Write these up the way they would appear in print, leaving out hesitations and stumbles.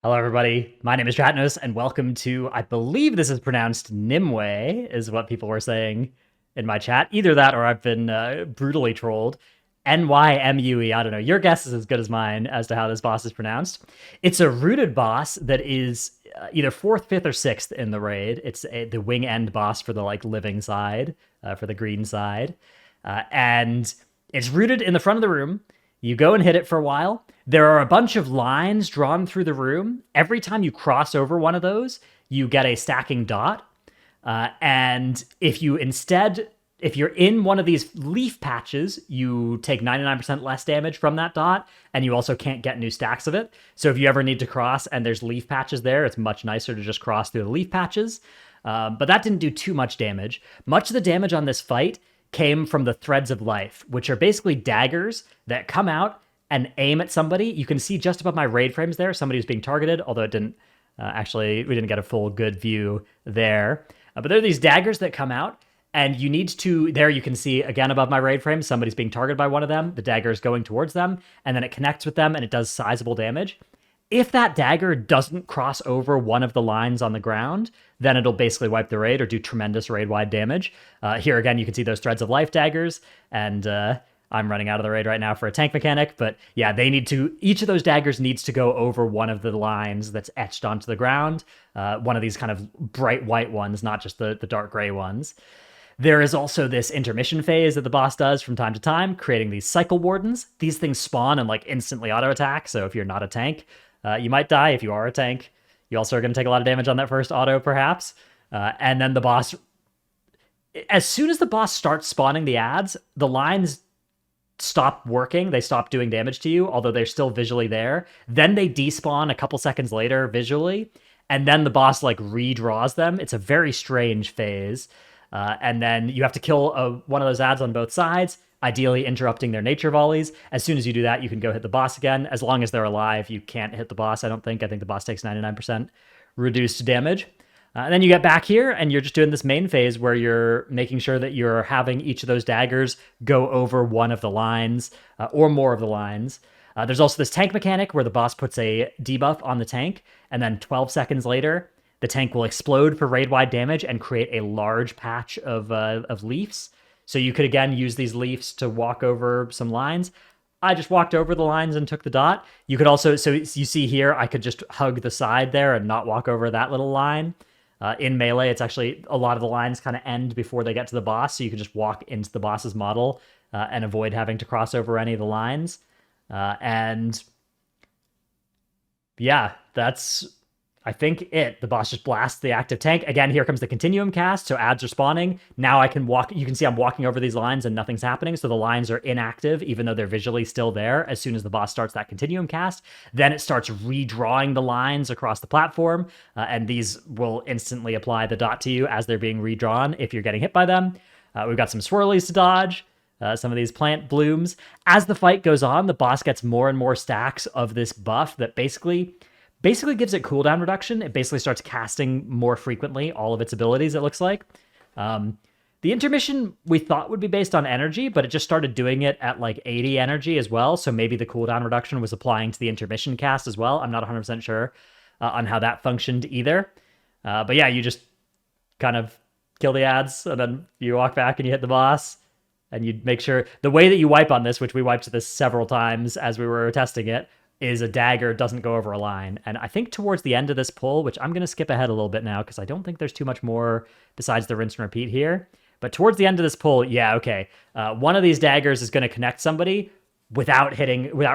Hello, everybody. My name is Dratnos, and welcome to, I believe this is pronounced Nymue, is what people were saying in my chat. Either that or I've been brutally trolled. Nymue, I don't know. Your guess is as good as mine as to how this boss is pronounced. It's a rooted boss that is either 4th, 5th, or 6th in the raid. It's the wing end boss for the living side, for the green side. And it's rooted in the front of the room. You go and hit it for a while. There are a bunch of lines drawn through the room. Every time you cross over one of those, you get a stacking dot. And if you're in one of these leaf patches, you take 99% less damage from that dot, and you also can't get new stacks of it. So if you ever need to cross and there's leaf patches there, it's much nicer to just cross through the leaf patches. But that didn't do too much damage. Much of the damage on this fight came from the threads of life, which are basically daggers that come out and aim at somebody. You can see just above my raid frames there, somebody was being targeted, although it didn't we didn't get a full good view there. But there are these daggers that come out, and you need to, there you can see again above my raid frame, somebody's being targeted by one of them, the dagger is going towards them, and then it connects with them and it does sizable damage. If that dagger doesn't cross over one of the lines on the ground, then it'll basically wipe the raid or do tremendous raid-wide damage. Here again, you can see those threads of life daggers, and I'm running out of the raid right now for a tank mechanic, but yeah, each of those daggers needs to go over one of the lines that's etched onto the ground, one of these kind of bright white ones, not just the dark gray ones. There is also this intermission phase that the boss does from time to time, creating these cycle wardens. These things spawn and instantly auto-attack, so if you're not a tank, you might die. If you are a tank, you also are going to take a lot of damage on that first auto, perhaps. And then the boss, as soon as the boss starts spawning the ads, the lines stop working. They stop doing damage to you, although they're still visually there. Then they despawn a couple seconds later visually, and then the boss redraws them. It's a very strange phase. And then you have to kill one of those ads on both sides, ideally interrupting their nature volleys. As soon as you do that, you can go hit the boss again. As long as they're alive, you can't hit the boss, I think. I think the boss takes 99% reduced damage. And then you get back here, and you're just doing this main phase where you're making sure that you're having each of those daggers go over one of the lines, or more of the lines. There's also this tank mechanic where the boss puts a debuff on the tank, and then 12 seconds later, the tank will explode for raid-wide damage and create a large patch of leaves. So you could, again, use these leaves to walk over some lines. I just walked over the lines and took the dot. You could also, so you see here, I could just hug the side there and not walk over that little line. In Melee, it's actually, a lot of the lines kind of end before they get to the boss, so you can just walk into the boss's model and avoid having to cross over any of the lines. And yeah, that's, I think, it. The boss just blasts the active tank. Again, here comes the continuum cast, so ads are spawning. Now I can walk, you can see I'm walking over these lines and nothing's happening, so the lines are inactive, even though they're visually still there as soon as the boss starts that continuum cast. Then it starts redrawing the lines across the platform, and these will instantly apply the dot to you as they're being redrawn if you're getting hit by them. We've got some swirlies to dodge. Some of these plant blooms. As the fight goes on, the boss gets more and more stacks of this buff that basically gives it cooldown reduction. It basically starts casting more frequently all of its abilities, it looks like. The intermission we thought would be based on energy, but it just started doing it at 80 energy as well, so maybe the cooldown reduction was applying to the intermission cast as well. I'm not 100% sure on how that functioned either. But yeah, you just kind of kill the ads, and then you walk back and you hit the boss, and you make sure... The way that you wipe on this, which we wiped this several times as we were testing it, is a dagger doesn't go over a line. And I think towards the end of this pull, which I'm going to skip ahead a little bit now because I don't think there's too much more besides the rinse and repeat here. But towards the end of this pull, yeah, okay. One of these daggers is going to connect somebody without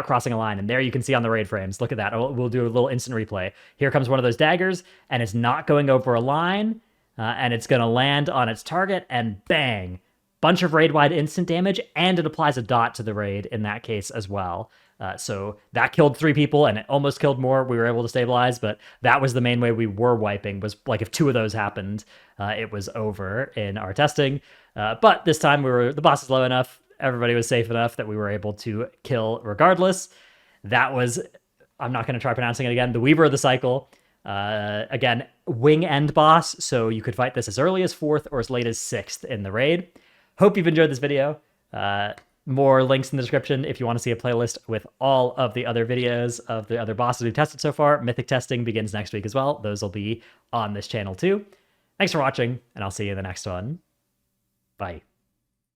crossing a line. And there you can see on the raid frames. Look at that. We'll do a little instant replay. Here comes one of those daggers, and it's not going over a line, and it's going to land on its target, and bang. Bunch of raid-wide instant damage, and it applies a dot to the raid in that case as well. So that killed 3 people, and it almost killed more. We were able to stabilize, but that was the main way we were wiping, was if 2 of those happened, it was over in our testing. But this time the boss is low enough, everybody was safe enough that we were able to kill regardless. That was, I'm not going to try pronouncing it again, the Weaver of the Cycle. Again, wing end boss, so you could fight this as early as 4th or as late as 6th in the raid. Hope you've enjoyed this video. More links in the description if you want to see a playlist with all of the other videos of the other bosses we've tested so far. Mythic testing begins next week as well. Those will be on this channel too. Thanks for watching, and I'll see you in the next one. Bye.